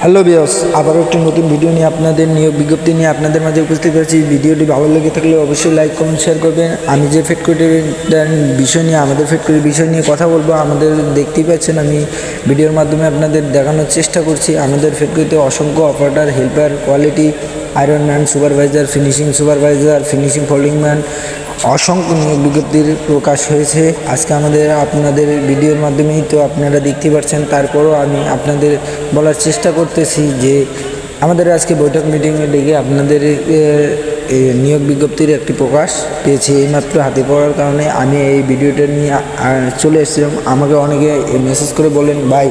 Hello viewers, আবারও একটি নতুন ভিডিও নিয়ে আপনাদের নিয়োগ বিজ্ঞপ্তি নিয়ে আপনাদের মাঝে উপস্থিত হয়েছি। ভিডিওটি ভালো লেগে থাকলে অবশ্যই লাইক কমেন্ট শেয়ার করবেন। আমি যে ফ্যাক্টরির বিষয় নিয়ে আমাদের ফ্যাক্টরির বিষয় নিয়ে কথা বলবো। আমাদের দেখতেই পাচ্ছেন, আমি ভিডিওর মাধ্যমে আপনাদের দেখানোর চেষ্টা করছি। আমাদের ফ্যাক্টরিতে অসংখ্য operator, helper, quality, ironman, supervisor, finishing supervisor, finishing folding man অসংখ্য নিয়োগ বিজ্ঞপ্তির প্রকাশ হয়েছে। আজকে আপনাদের ভিডিওর মাধ্যমেই তো আপনারা দেখতে পাচ্ছেন। তারপরও আমি আপনাদের বলার চেষ্টা করতেছি যে আমাদের আজকে বৈঠক মিটিংয়ে ডেকে আপনাদের নিয়োগ বিজ্ঞপ্তির একটি প্রকাশ পেয়েছি। এইমাত্র হাতে পড়ার কারণে আমি এই ভিডিওটা নিয়ে চলে এসেছিলাম। আমাকে অনেকে মেসেজ করে বলেন, ভাই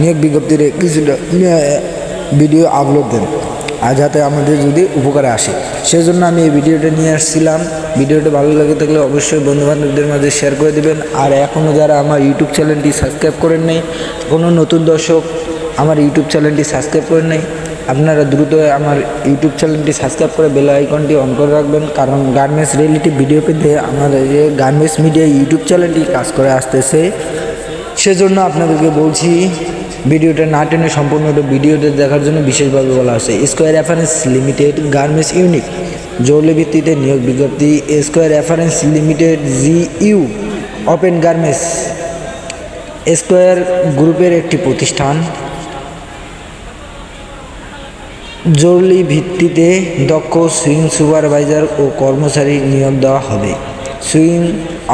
নিয়োগ বিজ্ঞপ্তির কিছুটা ভিডিও আপলোড দেন, আর যাতে আমাদের যদি উপকারে আসে, সেজন্য আমি এই ভিডিওটা নিয়ে আসছিলাম। ভিডিওটা ভালো লাগে থাকলে অবশ্যই বন্ধুবান্ধবদের মাঝে শেয়ার করে দেবেন। আর এখনও যারা আমার ইউটিউব চ্যানেলটি সাবস্ক্রাইব করেন নাই, কোনো নতুন দর্শক আমার ইউটিউব চ্যানেলটি সাবস্ক্রাইব করেন নাই, আপনারা দ্রুত আমার ইউটিউব চ্যানেলটি সাবস্ক্রাইব করে বেল আইকনটি অন করে রাখবেন। কারণ গার্মেন্টস রিলেটিভ ভিডিও পেতে আমাদের যে গার্মেন্টস মিডিয়া ইউটিউব চ্যানেলটি কাজ করে আসতেছে, সেজন্য আপনাদেরকে বলছি ভিডিওটা না টেনে সম্পূর্ণটা ভিডিওটা দেখার জন্য বিশেষভাবে বলা আছে। Square reference limited garments unit জরুরি ভিত্তিতে নিয়োগ বিজ্ঞপ্তি। Square reference limited GU open garments square গ্রুপের একটি প্রতিষ্ঠান। জরুরি ভিত্তিতে দক্ষ সুইং সুপারভাইজার ও কর্মচারী নিয়োগ দেওয়া হবে। সুইং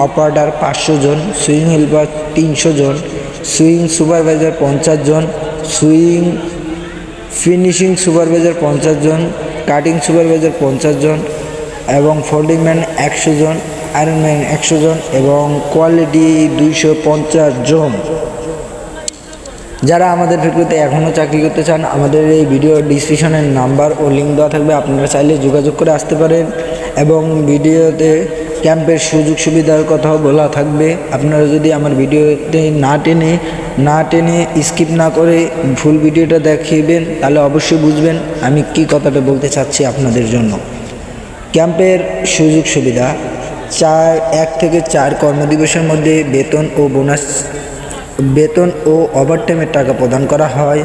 অপারেটর 500 জন, সুইং হেল্পার 300 জন, সুইং সুপারভাইজার 50 জন, সুইং ফিনিশিং সুপারভাইজার 50 জন, কাটিং সুপারভাইজার 50 জন এবং ফোল্ডিং ম্যান 100 জন, আয়রনম্যান 100 জন এবং কোয়ালিটি 250 জন। যারা আমাদের ফ্যাক্টরিতে এখনও চাকরি করতে চান, আমাদের এই ভিডিও ডিসক্রিপশনের নাম্বার ও লিঙ্ক দেওয়া থাকবে, আপনারা চাইলে যোগাযোগ করে আসতে পারেন। এবং ভিডিওতে ক্যাম্পের সুযোগ সুবিধার কথাও বলা থাকবে। আপনারা যদি আমার ভিডিওতে না টেনে স্কিপ না করে ফুল ভিডিওটা দেখিবেন, তাহলে অবশ্যই বুঝবেন আমি কি কথাটা বলতে চাচ্ছি আপনাদের জন্য। ক্যাম্পের সুযোগ সুবিধা: 1 থেকে 4 কর্মদিবসের মধ্যে বেতন ও ওভারটাইমের টাকা প্রদান করা হয়।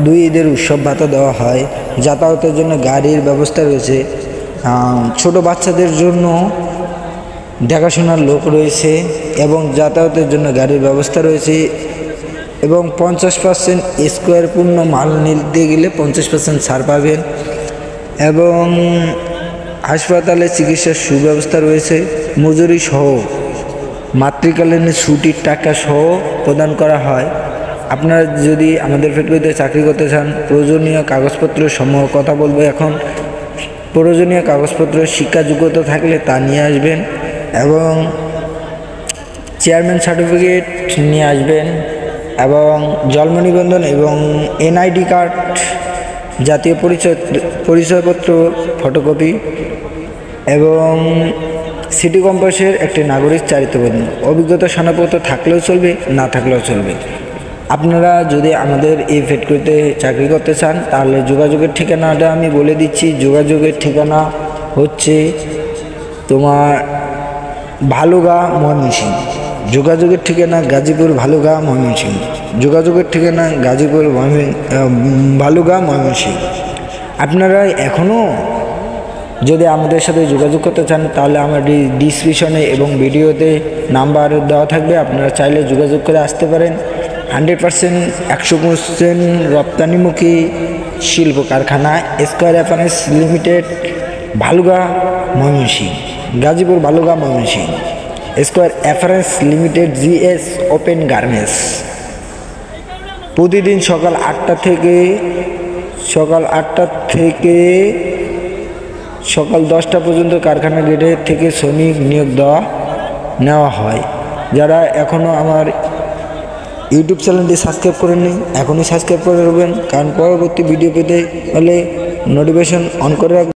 2 ঈদের উৎসব ভাতা দেওয়া হয়। যাতায়াতের জন্য গাড়ির ব্যবস্থা রয়েছে। ছোট বাচ্চাদের জন্য দেখাশোনার লোক রয়েছে এবং যাতায়াতের জন্য গাড়ির ব্যবস্থা রয়েছে। এবং 50% স্কোয়ার পূর্ণ মাল নিতে গেলে 50% ছাড় পাবেন। এবং হাসপাতালে চিকিৎসার সুব্যবস্থা রয়েছে। মজুরি সহ মাতৃকালীন ছুটির টাকা সহ প্রদান করা হয়। আপনারা যদি আমাদের ফ্যাক্টরিতে চাকরি করতে চান, প্রয়োজনীয় কাগজপত্র সমূহ কথা বলবো এখন। প্রয়োজনীয় কাগজপত্র শিক্ষা যোগ্যতা থাকলে তা নিয়ে আসবেন এবং চেয়ারম্যান সার্টিফিকেট নিয়ে আসবেন এবং জন্ম নিবন্ধন এবং এনআইডি কার্ড, জাতীয় পরিচয়পত্র ফটোকপি এবং সিটি কম্পাসের একটি নাগরিক চারিত্রবর্ণ। অভিজ্ঞতা সনদপত্র থাকলেও চলবে, না থাকলেও চলবে। আপনারা যদি আমাদের এই ফ্যাক্টরিতে চাকরি করতে চান, তাহলে যোগাযোগের ঠিকানাটা আমি বলে দিচ্ছি। যোগাযোগের ঠিকানা হচ্ছে তোমার ভালুগা, ময়মনসিংহ। যোগাযোগের ঠিকানা গাজীপুর, ভালুগা, ময়মনসিংহ। যোগাযোগের ঠিকানা গাজীপুর, ভালুগা, ময়মনসিংহ। আপনারা এখনও যদি আমাদের সাথে যোগাযোগ করতে চান, তাহলে আমার ডিসক্রিপশনে এবং ভিডিওতে নাম্বার দেওয়া থাকবে, আপনারা চাইলে যোগাযোগ করে আসতে পারেন। 100% 100% রপ্তানিমুখী শিল্প কারখানা Square reference limited, Bhaluka, Mymensingh. Gazipur, Bhaluka, Mymensingh. Square reference limited GS open garments. প্রতিদিন সকাল 8টা থেকে সকাল 10টা পর্যন্ত কারখানা গেটে থেকে শ্রমিক নিয়োগ নেওয়া হয়। যারা এখনও আমার ইউটিউব চ্যানেলটি সাবস্ক্রাইব করেননি, এখনই সাবস্ক্রাইব করে রাখবেন, কারণ পরবর্তী ভিডিও পেতে হলে নোটিফিকেশন অন করে রাখবেন।